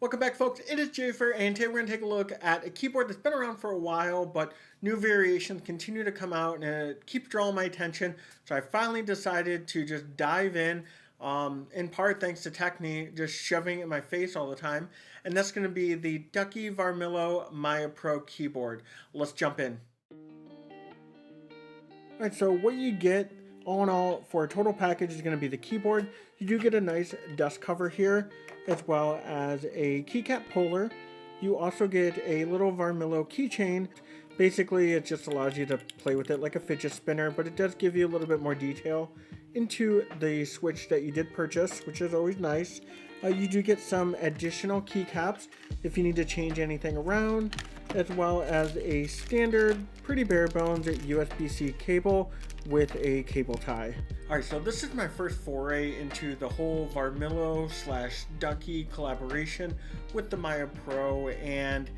Welcome back, folks. It is Jafer, and today we're going to take a look at a keyboard that's been around for a while, but new variations continue to come out, and it keeps drawing my attention. So I finally decided to just dive in part thanks to Techni just shoving it in my face all the time. And that's going to be the Ducky Varmilo MIYA Pro keyboard. Let's jump in. Alright, so what you get all in all for a total package is going to be the keyboard. You do get a nice dust cover here, as well as a keycap puller. You also get a little Varmilo keychain. Basically, it just allows you to play with it like a fidget spinner, but it does give you a little bit more detail into the switch that you did purchase, which is always nice. You do get some additional keycaps if you need to change anything around, as well as a standard, pretty bare bones USB-C cable with a cable tie. Alright, so this is my first foray into the whole Varmilo / Ducky collaboration with the MIYA Pro, and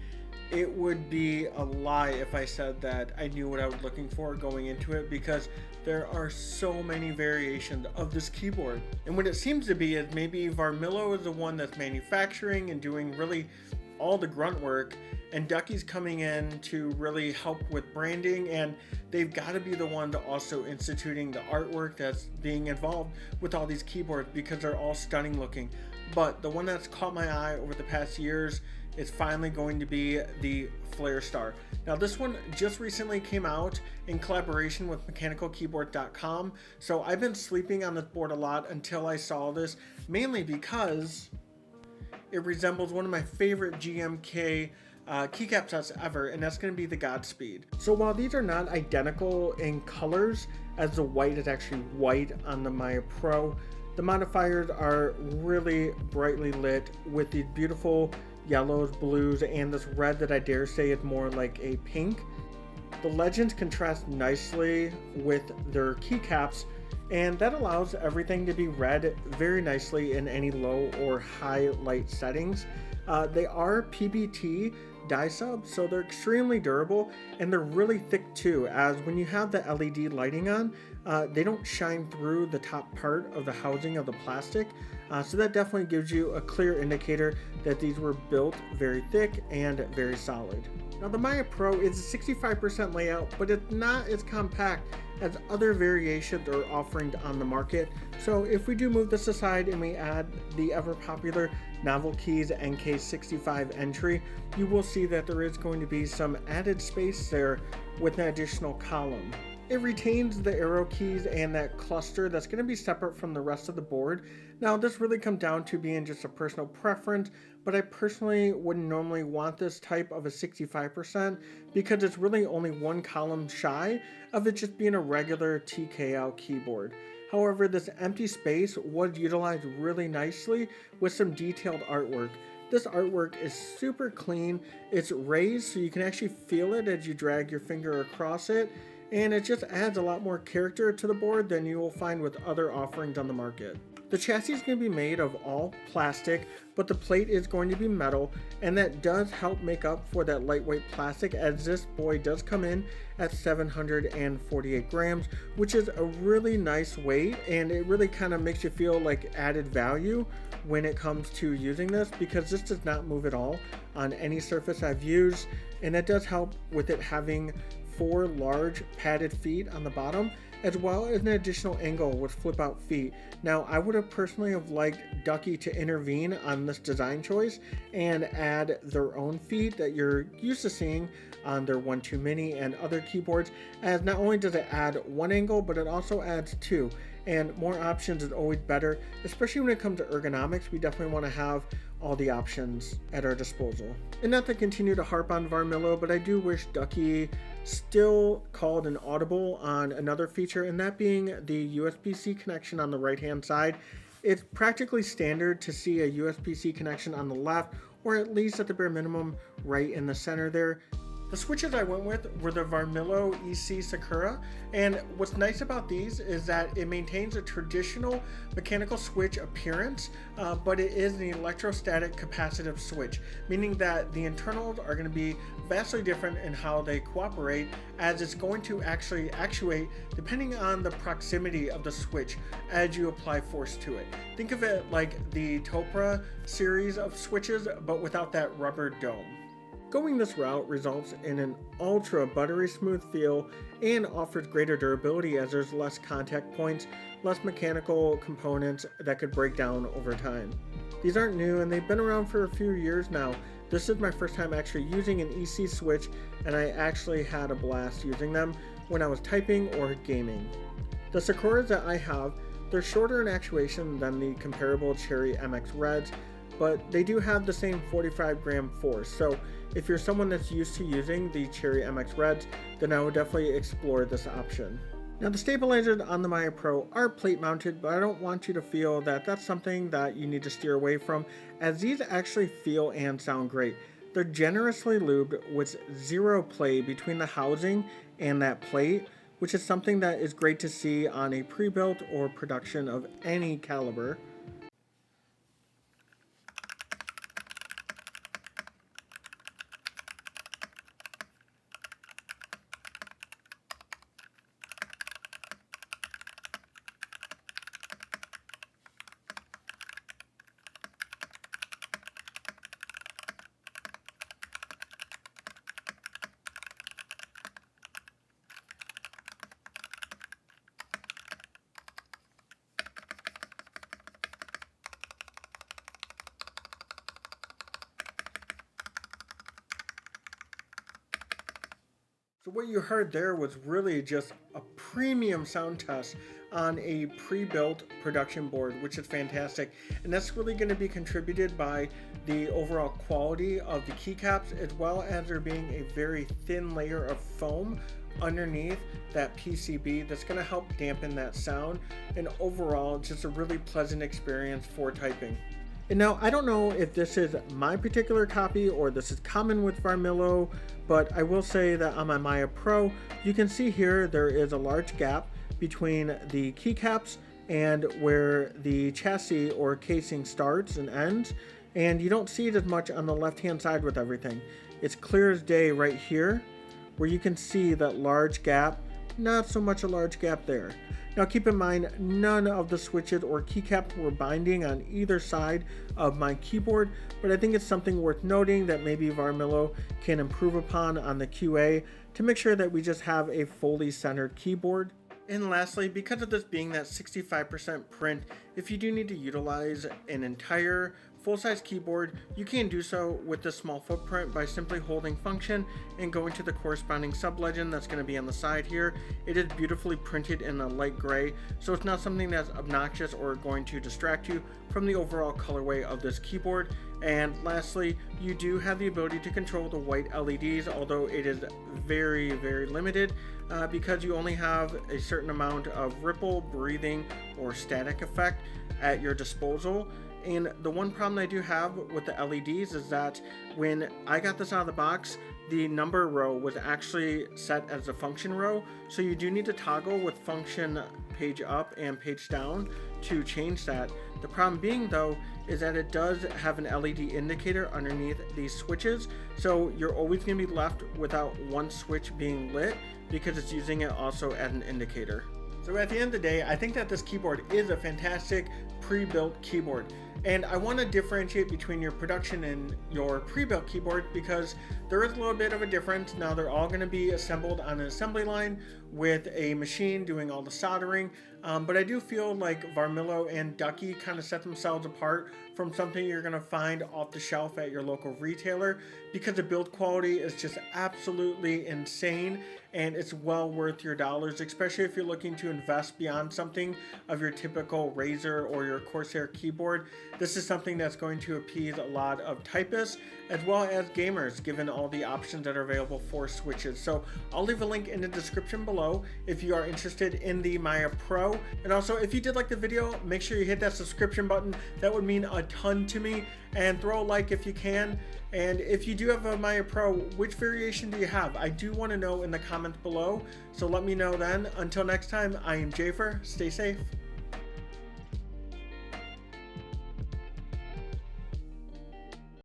it would be a lie if I said that I knew what I was looking for going into it, because there are so many variations of this keyboard. And what it seems to be is maybe Varmilo is the one that's manufacturing and doing really all the grunt work, and Ducky's coming in to really help with branding, and they've got to be the one to also instituting the artwork that's being involved with all these keyboards, because they're all stunning looking. But the one that's caught my eye over the past years is finally going to be the Flare Star. Now this one just recently came out in collaboration with mechanicalkeyboard.com, so I've been sleeping on this board a lot until I saw this, mainly because it resembles one of my favorite GMK keycap sets ever, and that's going to be the Godspeed. So while these are not identical in colors, as the white is actually white on the MIYA Pro, the modifiers are really brightly lit with these beautiful yellows, blues, and this red that I dare say is more like a pink. The legends contrast nicely with their keycaps, and that allows everything to be read very nicely in any low or high light settings. They are PBT die subs, so they're extremely durable, and they're really thick too, as when you have the LED lighting on, they don't shine through the top part of the housing of the plastic, so that definitely gives you a clear indicator that these were built very thick and very solid. Now the MIYA Pro is a 65% layout, but it's not as compact as other variations are offering on the market. So if we do move this aside and we add the ever popular Novel Keys NK65 entry, you will see that there is going to be some added space there with an additional column. It retains the arrow keys and that cluster that's going to be separate from the rest of the board. Now this really comes down to being just a personal preference, but I personally wouldn't normally want this type of a 65% because it's really only one column shy of it just being a regular TKL keyboard. However, this empty space was utilized really nicely with some detailed artwork. This artwork is super clean, it's raised so you can actually feel it as you drag your finger across it, and it just adds a lot more character to the board than you will find with other offerings on the market. The chassis is going to be made of all plastic, but the plate is going to be metal, and that does help make up for that lightweight plastic, as this boy does come in at 748 grams, which is a really nice weight, and it really kind of makes you feel like added value when it comes to using this, because this does not move at all on any surface I've used, and that does help with it having 4 large padded feet on the bottom, as well as an additional angle with flip out feet. Now I would have personally have liked Ducky to intervene on this design choice and add their own feet that you're used to seeing on their 1-2 Mini and other keyboards, as not only does it add one angle, but it also adds 2, and more options is always better, especially when it comes to ergonomics. We definitely want to have all the options at our disposal. And not to continue to harp on Varmilo, but I do wish Ducky still called an audible on another feature, and that being the USB-C connection on the right hand side. It's practically standard to see a USB-C connection on the left, or at least at the bare minimum right in the center there. The switches I went with were the Varmilo EC Sakura, and what's nice about these is that it maintains a traditional mechanical switch appearance, but it is an electrostatic capacitive switch, meaning that the internals are going to be vastly different in how they cooperate, as it's going to actually actuate depending on the proximity of the switch as you apply force to it. Think of it like the Topra series of switches, but without that rubber dome. Going this route results in an ultra buttery smooth feel and offers greater durability as there's less contact points, less mechanical components that could break down over time. These aren't new and they've been around for a few years now. This is my first time actually using an EC switch, and I actually had a blast using them when I was typing or gaming. The Sakuras that I have, they're shorter in actuation than the comparable Cherry MX Reds, but they do have the same 45 gram force, so if you're someone that's used to using the Cherry MX Reds, then I would definitely explore this option. Now the stabilizers on the MIYA Pro are plate mounted, but I don't want you to feel that that's something that you need to steer away from, as these actually feel and sound great. They're generously lubed with zero play between the housing and that plate, which is something that is great to see on a pre-built or production of any caliber. So what you heard there was really just a premium sound test on a pre-built production board, which is fantastic. And that's really going to be contributed by the overall quality of the keycaps, as well as there being a very thin layer of foam underneath that PCB that's going to help dampen that sound, and overall just a really pleasant experience for typing. And now, I don't know if this is my particular copy or this is common with Varmilo, but I will say that on my MIYA Pro, you can see here there is a large gap between the keycaps and where the chassis or casing starts and ends, and you don't see it as much on the left-hand side with everything. It's clear as day right here, where you can see that large gap, not so much a large gap there. Now keep in mind, none of the switches or keycaps were binding on either side of my keyboard, but I think it's something worth noting that maybe Varmilo can improve upon on the QA to make sure that we just have a fully centered keyboard. And lastly, because of this being that 65% print, if you do need to utilize an entire full-size keyboard, you can do so with this small footprint by simply holding function and going to the corresponding sub-legend that's going to be on the side here. It is beautifully printed in a light gray, so it's not something that's obnoxious or going to distract you from the overall colorway of this keyboard. And lastly, you do have the ability to control the white LEDs, although it is very, very limited because you only have a certain amount of ripple, breathing, or static effect at your disposal. And the one problem I do have with the LEDs is that when I got this out of the box, the number row was actually set as a function row, so you do need to toggle with function page up and page down to change that. The problem being though is that it does have an LED indicator underneath these switches, so you're always going to be left without one switch being lit because it's using it also as an indicator. So at the end of the day, I think that this keyboard is a fantastic pre-built keyboard. And I want to differentiate between your production and your pre-built keyboard because there is a little bit of a difference. Now they're all going to be assembled on an assembly line with a machine doing all the soldering. But I do feel like Varmilo and Ducky kind of set themselves apart from something you're going to find off the shelf at your local retailer because the build quality is just absolutely insane and it's well worth your dollars, especially if you're looking to invest beyond something of your typical Razer or your Corsair keyboard. This is something that's going to appease a lot of typists as well as gamers, given all the options that are available for switches. So I'll leave a link in the description below if you are interested in the MIYA Pro below. And also, if you did like the video, make sure you hit that subscription button. That would mean a ton to me. And throw a like if you can. And if you do have a MIYA Pro, which variation do you have? I do want to know in the comments below. So let me know then. Until next time, I am Jafer. Stay safe.